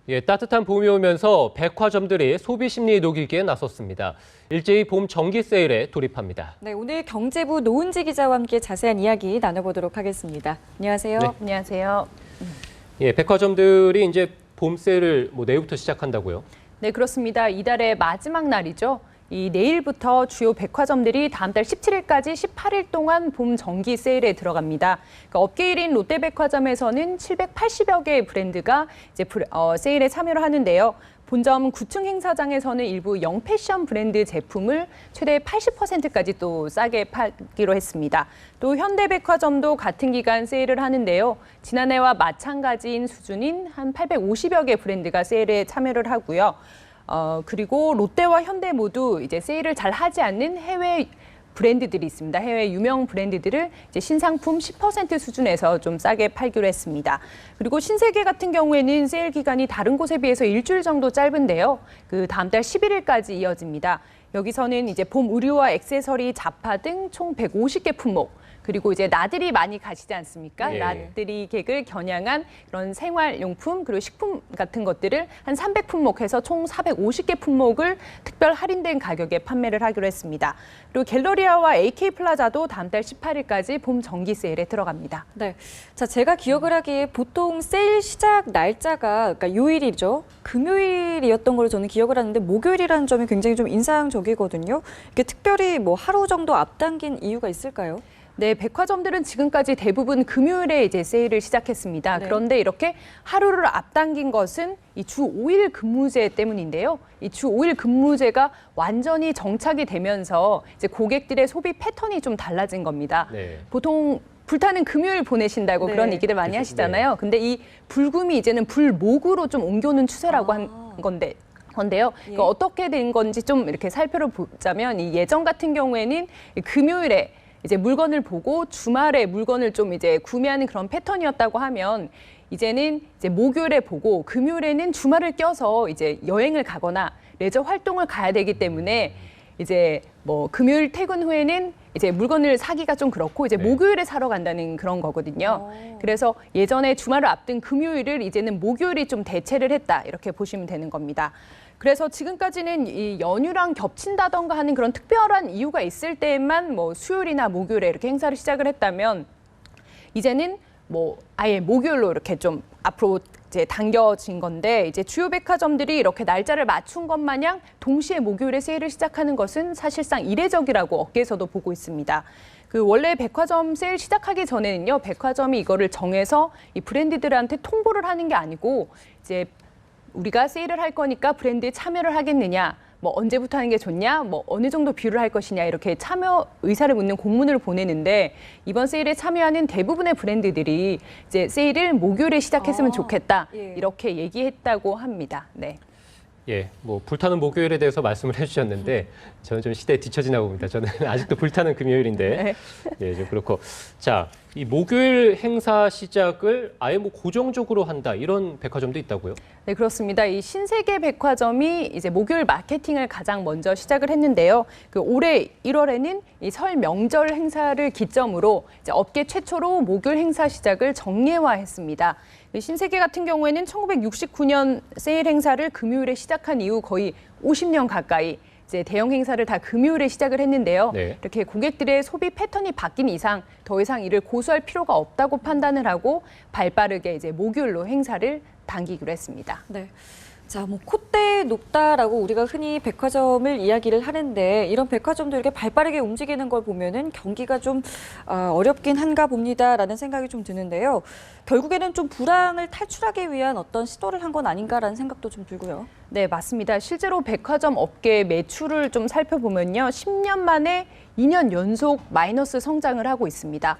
예, 따뜻한 봄이 오면서 백화점들이 소비 심리에 녹이기에 나섰습니다. 일제히 봄 정기 세일에 돌입합니다. 네, 오늘 경제부 노은지 기자와 함께 자세한 이야기 나눠보도록 하겠습니다. 안녕하세요. 네. 안녕하세요. 예, 백화점들이 이제 봄 세일을 내일부터 시작한다고요? 네, 그렇습니다. 이달의 마지막 날이죠. 이 내일부터 주요 백화점들이 다음 달 17일까지 18일 동안 봄 정기 세일에 들어갑니다. 그러니까 업계 1인 롯데백화점에서는 780여 개의 브랜드가 이제 세일에 참여를 하는데요. 본점 9층 행사장에서는 일부 영패션 브랜드 제품을 최대 80%까지 또 싸게 팔기로 했습니다. 또 현대백화점도 같은 기간 세일을 하는데요. 지난해와 마찬가지인 수준인 한 850여 개 브랜드가 세일에 참여를 하고요. 그리고 롯데와 현대 모두 이제 세일을 잘 하지 않는 해외 브랜드들이 있습니다. 해외 유명 브랜드들을 이제 신상품 10% 수준에서 좀 싸게 팔기로 했습니다. 그리고 신세계 같은 경우에는 세일 기간이 다른 곳에 비해서 일주일 정도 짧은데요. 그 다음 달 11일까지 이어집니다. 여기서는 이제 봄 의류와 액세서리, 잡화 등 총 150개 품목, 그리고 이제 나들이 많이 가시지 않습니까? 예. 나들이 객을 겨냥한 그런 생활용품 그리고 식품 같은 것들을 한 300품목 해서 총 450개 품목을 특별 할인된 가격에 판매를 하기로 했습니다. 그리고 갤러리아와 AK플라자도 다음 달 18일까지 봄 정기 세일에 들어갑니다. 네, 자 제가 기억을 하기에 보통 세일 시작 날짜가 그러니까 요일이죠. 금요일이었던 걸로 저는 기억을 하는데 목요일이라는 점이 굉장히 좀 인상적이거든요. 이게 특별히 뭐 하루 정도 앞당긴 이유가 있을까요? 네, 백화점들은 지금까지 대부분 금요일에 이제 세일을 시작했습니다. 네. 그런데 이렇게 하루를 앞당긴 것은 이 주 5일 근무제 때문인데요. 이 주 5일 근무제가 완전히 정착이 되면서 이제 고객들의 소비 패턴이 좀 달라진 겁니다. 네. 보통 불타는 금요일 보내신다고 네. 그런 얘기를 많이 그렇죠. 하시잖아요. 근데 이 불금이 이제는 불목으로 좀 옮겨오는 추세라고 한 건데요. 예. 어떻게 된 건지 좀 이렇게 살펴보자면 이 예전 같은 경우에는 이 금요일에 이제 물건을 보고 주말에 물건을 좀 이제 구매하는 그런 패턴이었다고 하면 이제는 이제 목요일에 보고 금요일에는 주말을 껴서 이제 여행을 가거나 레저 활동을 가야 되기 때문에 이제 뭐 금요일 퇴근 후에는 이제 물건을 사기가 좀 그렇고 이제 네. 목요일에 사러 간다는 그런 거거든요. 그래서 예전에 주말을 앞둔 금요일을 이제는 목요일이 좀 대체를 했다 이렇게 보시면 되는 겁니다. 그래서 지금까지는 이 연휴랑 겹친다던가 하는 그런 특별한 이유가 있을 때만 뭐 수요일이나 목요일에 이렇게 행사를 시작을 했다면 이제는 뭐 아예 목요일로 이렇게 좀 앞으로 이제 당겨진 건데 이제 주요 백화점들이 이렇게 날짜를 맞춘 것 마냥 동시에 목요일에 세일을 시작하는 것은 사실상 이례적이라고 업계에서도 보고 있습니다. 그 원래 백화점 세일 시작하기 전에는요, 백화점이 이거를 정해서 이 브랜드들한테 통보를 하는 게 아니고 이제 우리가 세일을 할 거니까 브랜드에 참여를 하겠느냐, 뭐 언제부터 하는 게 좋냐, 뭐 어느 정도 비율을 할 것이냐 이렇게 참여 의사를 묻는 공문을 보내는데 이번 세일에 참여하는 대부분의 브랜드들이 이제 세일을 목요일에 시작했으면 좋겠다 예. 이렇게 얘기했다고 합니다. 네. 예, 뭐 불타는 목요일에 대해서 말씀을 해주셨는데 저는 좀 시대에 뒤처지나 봅니다. 저는 아직도 불타는 금요일인데 네. 예, 좀 그렇고 자, 이 목요일 행사 시작을 아예 뭐 고정적으로 한다 이런 백화점도 있다고요? 네, 그렇습니다. 이 신세계 백화점이 이제 목요일 마케팅을 가장 먼저 시작을 했는데요. 그 올해 1월에는 이 설 명절 행사를 기점으로 이제 업계 최초로 목요일 행사 시작을 정례화했습니다. 신세계 같은 경우에는 1969년 세일 행사를 금요일에 시작한 이후 거의 50년 가까이 이제 대형 행사를 다 금요일에 시작을 했는데요. 네. 이렇게 고객들의 소비 패턴이 바뀐 이상 더 이상 이를 고수할 필요가 없다고 판단을 하고 발빠르게 이제 목요일로 행사를 당기기로 했습니다. 네. 자, 뭐 콧대 높다라고 우리가 흔히 백화점을 이야기를 하는데 이런 백화점도 이렇게 발빠르게 움직이는 걸 보면은 경기가 좀 어렵긴 한가 봅니다라는 생각이 좀 드는데요. 결국에는 좀 불황을 탈출하기 위한 어떤 시도를 한 건 아닌가라는 생각도 좀 들고요. 네, 맞습니다. 실제로 백화점 업계 매출을 좀 살펴보면요. 10년 만에 2년 연속 마이너스 성장을 하고 있습니다.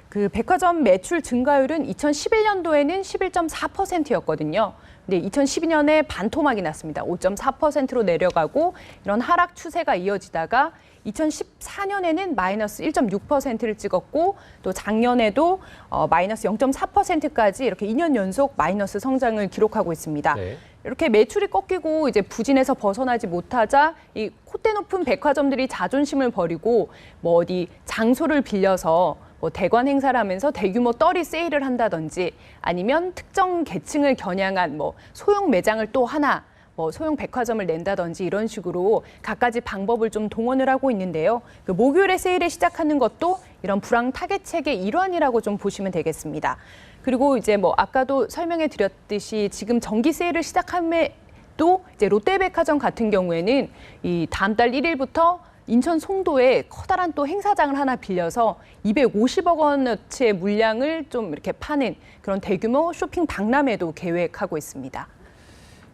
그 백화점 매출 증가율은 2011년도에는 11.4%였거든요. 근데 2012년에 반토막이 났습니다. 5.4%로 내려가고 이런 하락 추세가 이어지다가 2014년에는 마이너스 1.6%를 찍었고 또 작년에도 마이너스 0.4%까지 이렇게 2년 연속 마이너스 성장을 기록하고 있습니다. 네. 이렇게 매출이 꺾이고 이제 부진에서 벗어나지 못하자 이 콧대 높은 백화점들이 자존심을 버리고 뭐 어디 장소를 빌려서 뭐 대관 행사를 하면서 대규모 떨이 세일을 한다든지 아니면 특정 계층을 겨냥한 뭐 소형 매장을 또 하나 뭐 소형 백화점을 낸다든지 이런 식으로 갖가지 방법을 좀 동원을 하고 있는데요. 그 목요일에 세일을 시작하는 것도 이런 불황 타겟책의 일환이라고 좀 보시면 되겠습니다. 그리고 이제 뭐 아까도 설명해 드렸듯이 지금 정기 세일을 시작함에도 이제 롯데백화점 같은 경우에는 이 다음 달 1일부터 인천 송도에 커다란 또 행사장을 하나 빌려서 250억 원어치의 물량을 좀 이렇게 파는 그런 대규모 쇼핑 박람회도 계획하고 있습니다.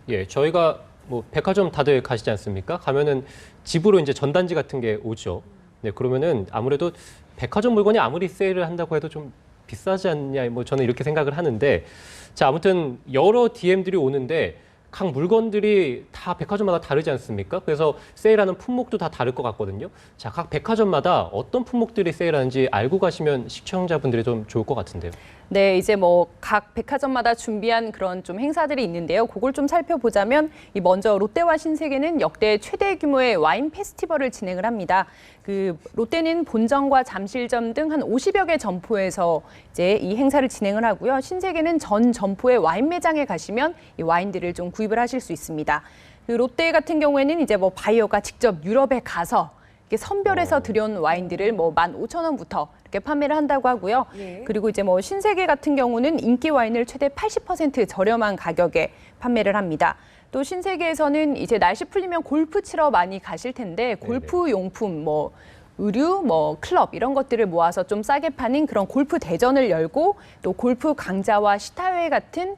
예, 저희가 뭐 백화점 다들 가시지 않습니까? 가면은 집으로 이제 전단지 같은 게 오죠. 네, 그러면은 아무래도 백화점 물건이 아무리 세일을 한다고 해도 좀 비싸지 않냐, 뭐 저는 이렇게 생각을 하는데, 자, 아무튼 여러 DM들이 오는데 각 물건들이 다 백화점마다 다르지 않습니까? 그래서 세일하는 품목도 다 다를 것 같거든요. 자, 각 백화점마다 어떤 품목들이 세일하는지 알고 가시면 시청자분들이 좀 좋을 것 같은데요. 네, 이제 뭐 각 백화점마다 준비한 그런 좀 행사들이 있는데요. 그걸 좀 살펴보자면 이 먼저 롯데와 신세계는 역대 최대 규모의 와인 페스티벌을 진행을 합니다. 그 롯데는 본점과 잠실점 등 한 50여 개 점포에서 이제 이 행사를 진행을 하고요. 신세계는 전 점포의 와인 매장에 가시면 이 와인들을 좀 구입을 하실 수 있습니다. 그 롯데 같은 경우에는 이제 뭐 바이어가 직접 유럽에 가서 이렇게 선별해서 들여온 와인들을 뭐 15,000원부터 이렇게 판매를 한다고 하고요. 예. 그리고 이제 뭐 신세계 같은 경우는 인기 와인을 최대 80% 저렴한 가격에 판매를 합니다. 또 신세계에서는 이제 날씨 풀리면 골프 치러 많이 가실 텐데 골프 용품 뭐 의류, 뭐 클럽 이런 것들을 모아서 좀 싸게 파는 그런 골프 대전을 열고 또 골프 강좌와 시타회 같은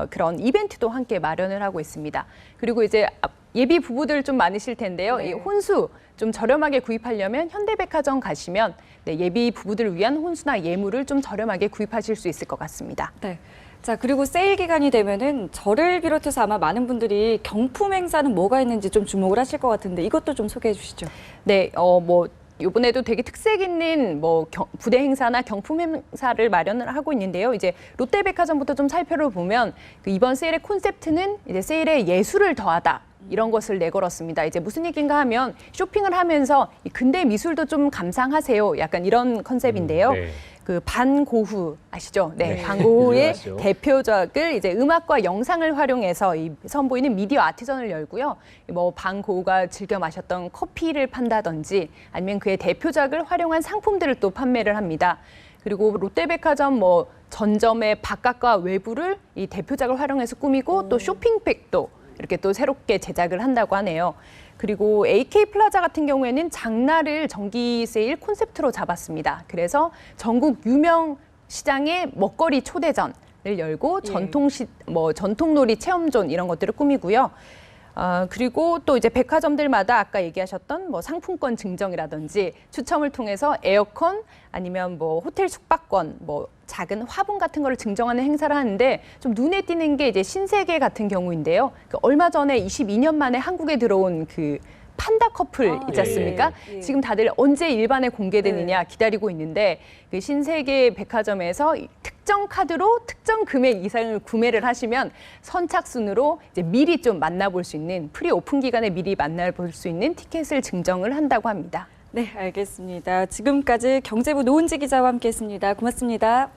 그런 이벤트도 함께 마련을 하고 있습니다. 그리고 이제 예비 부부들 좀 많으실 텐데요. 네. 이 혼수 좀 저렴하게 구입하려면 현대백화점 가시면 네, 예비 부부들을 위한 혼수나 예물을 좀 저렴하게 구입하실 수 있을 것 같습니다. 네. 자, 그리고 세일 기간이 되면은 저를 비롯해서 아마 많은 분들이 경품 행사는 뭐가 있는지 좀 주목을 하실 것 같은데 이것도 좀 소개해 주시죠. 네, 뭐 이번에도 되게 특색 있는 뭐 부대 행사나 경품 행사를 마련을 하고 있는데요. 이제 롯데백화점부터 좀 살펴보면 그 이번 세일의 콘셉트는 이제 세일에 예술을 더하다. 이런 것을 내걸었습니다. 이제 무슨 얘기인가 하면 쇼핑을 하면서 이 근대 미술도 좀 감상하세요. 약간 이런 컨셉인데요. 네. 그 반고흐 아시죠? 네, 네. 반고흐의 유명하죠. 대표작을 이제 음악과 영상을 활용해서 이 선보이는 미디어 아트전을 열고요. 뭐 반고흐가 즐겨 마셨던 커피를 판다든지 아니면 그의 대표작을 활용한 상품들을 또 판매를 합니다. 그리고 롯데백화점 뭐 전점의 바깥과 외부를 이 대표작을 활용해서 꾸미고 또 쇼핑백도 이렇게 또 새롭게 제작을 한다고 하네요. 그리고 AK플라자 같은 경우에는 장날을 정기 세일 콘셉트로 잡았습니다. 그래서 전국 유명 시장의 먹거리 초대전을 열고 전통놀이 체험존 이런 것들을 꾸미고요. 그리고 또 이제 백화점들마다 아까 얘기하셨던 뭐 상품권 증정이라든지 추첨을 통해서 에어컨 아니면 뭐 호텔 숙박권, 뭐 작은 화분 같은 거를 증정하는 행사를 하는데 좀 눈에 띄는 게 이제 신세계 같은 경우인데요. 그 얼마 전에 22년 만에 한국에 들어온 그 판다 커플 있지 않습니까? 예. 지금 다들 언제 일반에 공개되느냐 기다리고 있는데 그 신세계 백화점에서 특정 카드로 특정 금액 이상을 구매를 하시면 선착순으로 이제 미리 좀 만나볼 수 있는 프리 오픈 기간에 미리 만나볼 수 있는 티켓을 증정을 한다고 합니다. 네, 알겠습니다. 지금까지 경제부 노은지 기자와 함께했습니다. 고맙습니다.